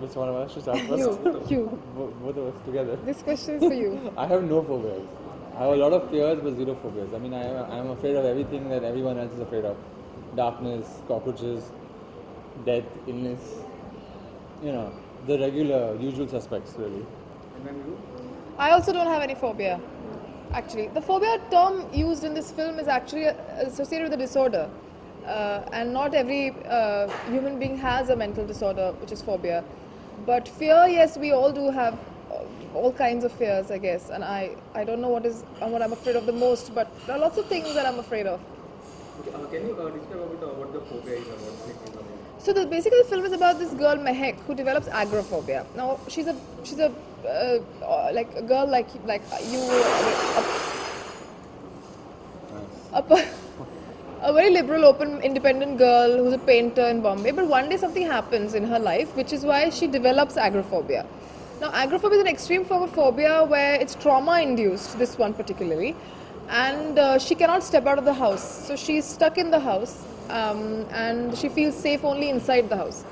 Which one of us should start first? You. Both of us together. This question is for you. I have no phobias. I have a lot of fears, but zero phobias. I mean, I am afraid of everything that everyone else is afraid of. Darkness, cockroaches, death, illness. You know, the regular, usual suspects, really. And then you? I also don't have any phobia. Actually, the phobia term used in this film is actually associated with a disorder. And not every human being has a mental disorder, which is phobia. But fear, yes, we all do have all kinds of fears, I guess. And I don't know what I'm afraid of the most, but there are lots of things that I'm afraid of. Okay, can you describe a bit what the phobia is about? So basically the film is about this girl Mehek who develops agoraphobia. Now she's a like a girl like you, a very liberal, open, independent girl who's a painter in Bombay. But one day something happens in her life, which is why she develops agoraphobia. Now agoraphobia is an extreme form of phobia where it's trauma induced. This one particularly. And she cannot step out of the house, so she's stuck in the house, and she feels safe only inside the house.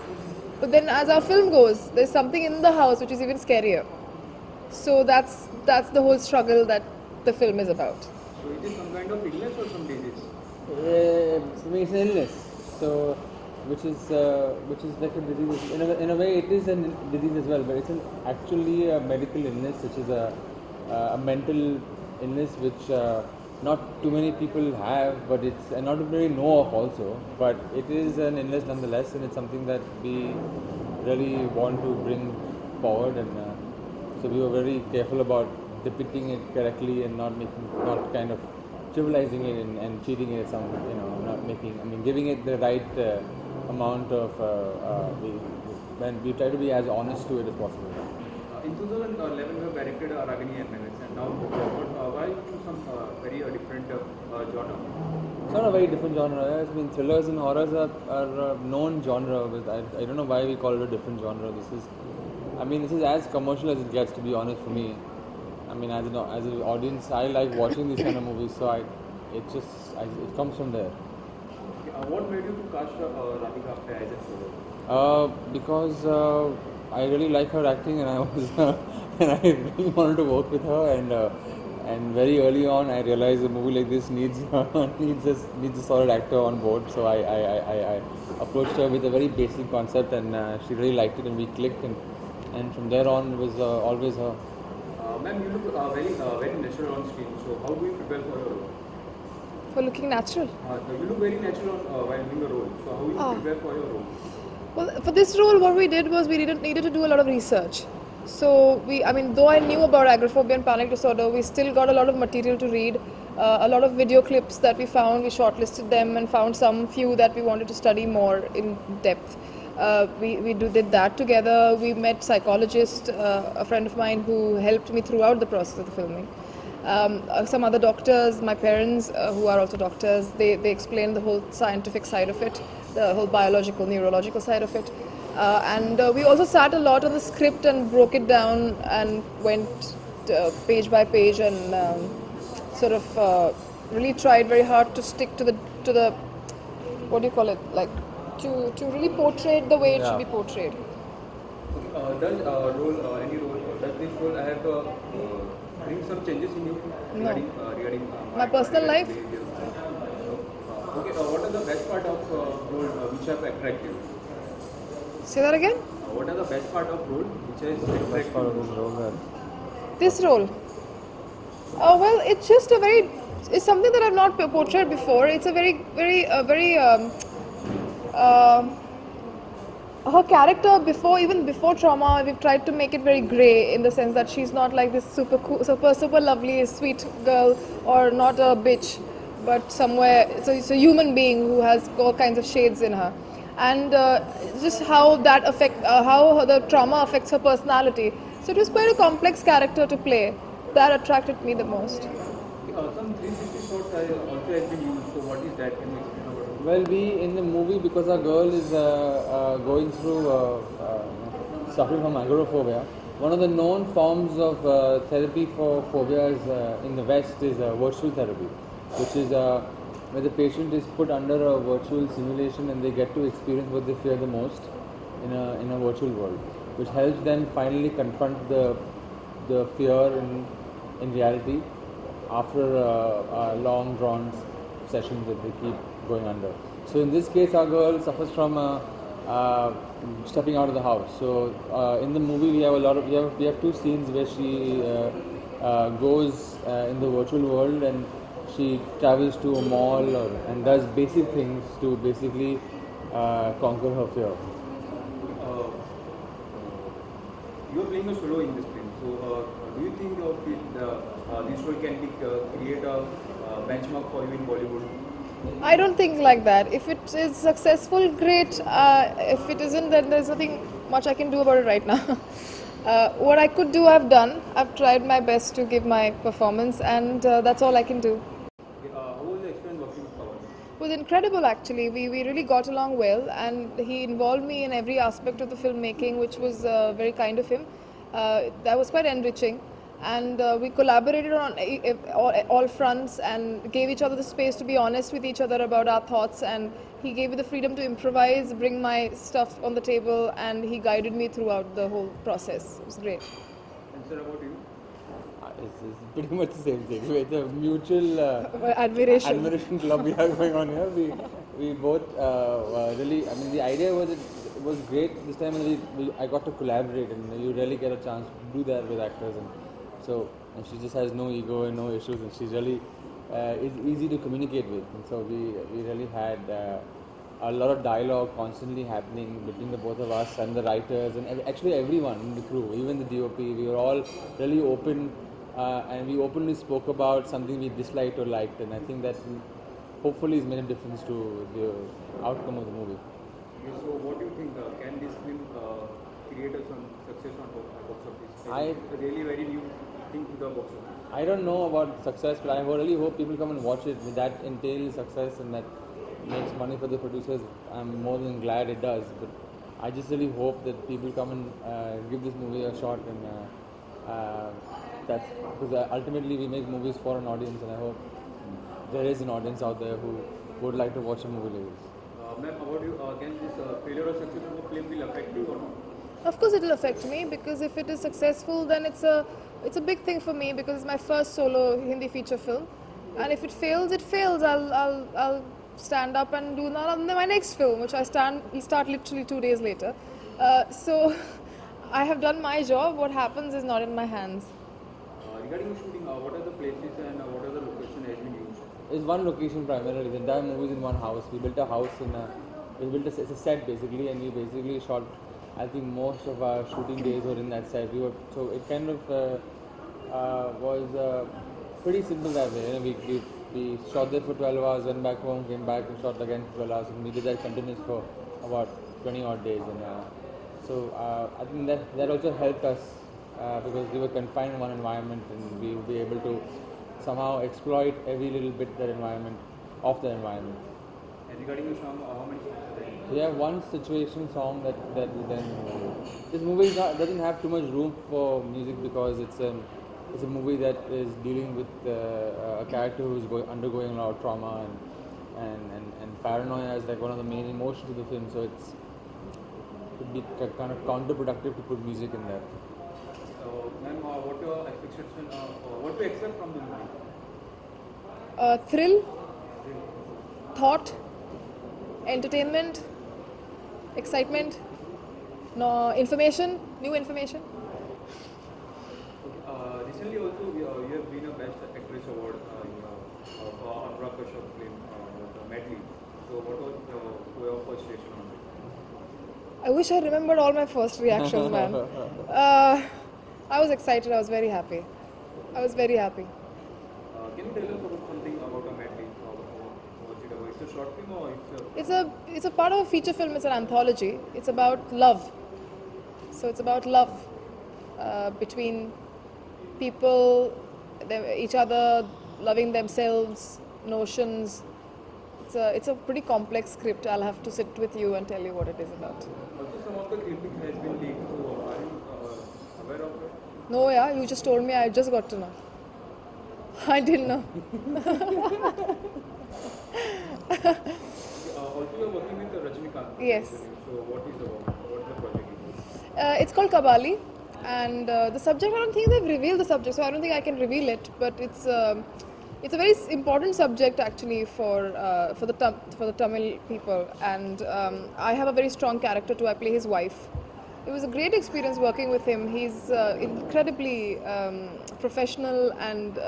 But then as our film goes, there's something in the house which is even scarier. So that's the whole struggle that the film is about. So it is some kind of illness or some disease? For me, it's an illness. So, which is like a disease. In a way, it is a disease as well, but it's actually a medical illness, which is a mental illness which not too many people have, but it's and not really know of also. But it is an illness nonetheless, and it's something that we really want to bring forward. And so we were very careful about depicting it correctly and not kind of trivializing it and treating it as some, giving it the right amount of. We try to be as honest to it as possible. In 2011, you directed Ragini and Menace, and now why choose some very different genre? It's not a very different genre. I mean, thrillers and horrors are a known genre. I don't know why we call it a different genre. This is as commercial as it gets, to be honest, for me. I mean, as an audience, I like watching these kind of movies, so it comes from there. What made you to cast Radhika Apte as a solo? Because I really like her acting, and I was and I really wanted to work with her. And very early on, I realized a movie like this needs a solid actor on board. So I approached her with a very basic concept, and she really liked it, and we clicked. And from there on, it was always her. Ma'am, you look very natural on screen. So how do you prepare for your role? For looking natural. You look very natural while doing the role. So how do you prepare for your role? Well, for this role, what we did was we needed to do a lot of research. So though I knew about agoraphobia and panic disorder, we still got a lot of material to read, a lot of video clips that we found. We shortlisted them and found some few that we wanted to study more in depth. We did that together. We met psychologists, a friend of mine who helped me throughout the process of the filming. Some other doctors, my parents who are also doctors, they explained the whole scientific side of it, the whole biological, neurological side of it. And we also sat a lot on the script and broke it down and went page by page and really tried very hard to stick to the what do you call it, like to really portray it the way it should be portrayed. Does this role have bring some changes in you regarding my personal life? Okay, what are the best part of role which have attracted you? Say that again? What are the best part of role which has attracted Part of this role. This role? Well, it's just it's something that I've not portrayed before. It's a very her character even before trauma, we've tried to make it very grey in the sense that she's not like this super cool, super lovely, sweet girl, or not a bitch, but somewhere it's a human being who has all kinds of shades in her, and just how that how the trauma affects her personality. So it was quite a complex character to play. That attracted me the most. Some 360 shots also has been used. So what is that? Can you explain about it? Well, we in the movie, because our girl is going through suffering from agoraphobia. One of the known forms of therapy for phobias in the West is virtual therapy, which is where the patient is put under a virtual simulation and they get to experience what they fear the most. in a virtual world, which helps them finally confront the fear in reality after long drawn sessions that they keep going under. So in this case, our girl suffers from stepping out of the house. So in the movie, we have we have two scenes where she goes in the virtual world, and she travels to a mall and does basic things to basically conquer her fear. You are playing a solo in this film, so do you think this role can create a benchmark for you in Bollywood? I don't think like that. If it is successful, great. If it isn't, then there's nothing much I can do about it right now. What I could do, I've done. I've tried my best to give my performance, and that's all I can do. How was the experience working with Pawan? It was incredible, actually. We really got along well, and he involved me in every aspect of the filmmaking, which was very kind of him. That was quite enriching. And we collaborated on all fronts and gave each other the space to be honest with each other about our thoughts, and he gave me the freedom to improvise, bring my stuff on the table, and he guided me throughout the whole process. It was great. And sir, about you? It's pretty much the same thing. It's a mutual admiration club we have going on here. We both really, I mean, the idea was it was great this time, and I got to collaborate, and you really get a chance to do that with actors. And she just has no ego and no issues, and she's really is easy to communicate with. And so we really had a lot of dialogue constantly happening between the both of us and the writers, and actually everyone in the crew, even the DOP. We were all really open, and we openly spoke about something we disliked or liked, and I think that hopefully has made a difference to the outcome of the movie. So what do you think? Can this film create some success on box office? It's a really very new thing to the box office. I don't know about success, but I really hope people come and watch it. That entails success and that makes money for the producers. I'm more than glad it does. But I just really hope that people come and give this movie a shot, and that's because ultimately we make movies for an audience, and I hope there is an audience out there who would like to watch a movie like this. Ma'am, about you, can this failure or success of the film will affect you or not? Of course, it will affect me, because if it is successful, then it's a big thing for me, because it's my first solo Hindi feature film, and if it fails, it fails. I'll stand up and do my next film, which I'll start literally 2 days later. So I have done my job. What happens is not in my hands. Regarding the shooting, what are the places and what are the locations has been used? It's one location primarily. The entire movie is in one house. We built a house it's a set basically, and we basically shot. I think most of our shooting days were in that set. So it kind of was pretty simple that way. We shot there for 12 hours, went back home, came back and shot again for 12 hours, and we did that continuous for about 20 odd days. And so I think that also helped us because we were confined in one environment, and we would be able to somehow exploit every little bit of the environment. And regarding the song, how many songs are there? We have one situation song that then this movie doesn't have too much room for music, because it's a movie that is dealing with a character who's undergoing a lot of trauma and paranoia is like one of the main emotions of the film. So it would be kind of counterproductive to put music in there. Ma'am, what your expectation? What to expect from the movie? Thrill, thought, entertainment, excitement, new information. Recently also you have been a Best Actress Award for Nfxshot film Medley. So what was your first reaction on it? I wish I remembered all my first reactions, man. I was excited. I was very happy. Can you tell us about something about a Medley? What's it about? It's a short film or It's a part of a feature film. It's an anthology. It's about love. So it's about love between people, each other, loving themselves, notions. It's a pretty complex script. I'll have to sit with you and tell you what it is about. Also, some of the clipping has been leaked. So are you aware of it? No, yeah, you just told me. I just got to know. I didn't know. Also, you're working with Rajinikanth. Yes. So what is the It's called Kabali, and the subject, I don't think they've revealed the subject, so I don't think I can reveal it. But it's a very important subject actually for the Tamil people, and I have a very strong character too. I play his wife. It was a great experience working with him. He's incredibly professional and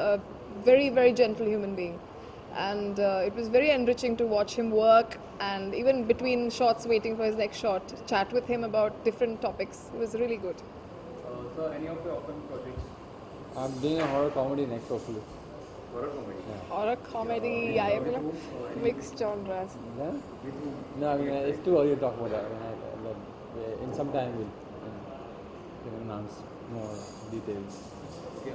very gentle human being. And it was very enriching to watch him work, and even between shots waiting for his next shot, chat with him about different topics. It was really good. So any of your upcoming projects? I'm doing a horror comedy next, hopefully. Horror comedy? Horror comedy, I have mixed genres. Yeah? No, I mean, it's too early to talk about that. In some time we'll announce more details. Okay,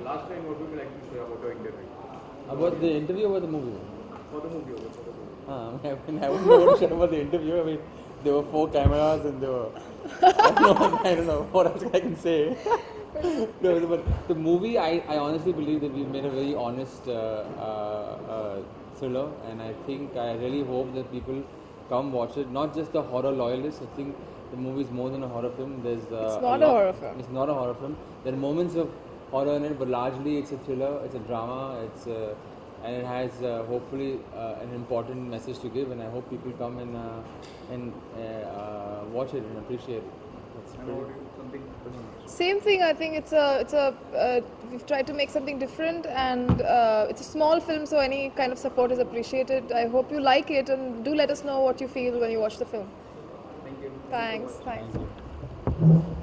last time, what would you like to share about your interview? About the interview or the movie? For the movie, over for the movie. I mean, I wouldn't know what to share about the interview. I mean, there were 4 cameras and there were... I don't know what else I can say. No, but the movie, I honestly believe that we've made a very honest thriller, and I really hope that people come watch it. Not just the horror loyalists. I think the movie is more than a horror film. There's It's not a horror film. It's not a horror film. There are moments of horror in it, but largely it's a thriller. It's a drama. And it has hopefully an important message to give. And I hope people come and watch it and appreciate it. That's And pretty- what is something? Same thing. I think we've tried to make something different, and it's a small film, so any kind of support is appreciated. I hope you like it, and do let us know what you feel when you watch the film. Thank you. Thanks. Thank you.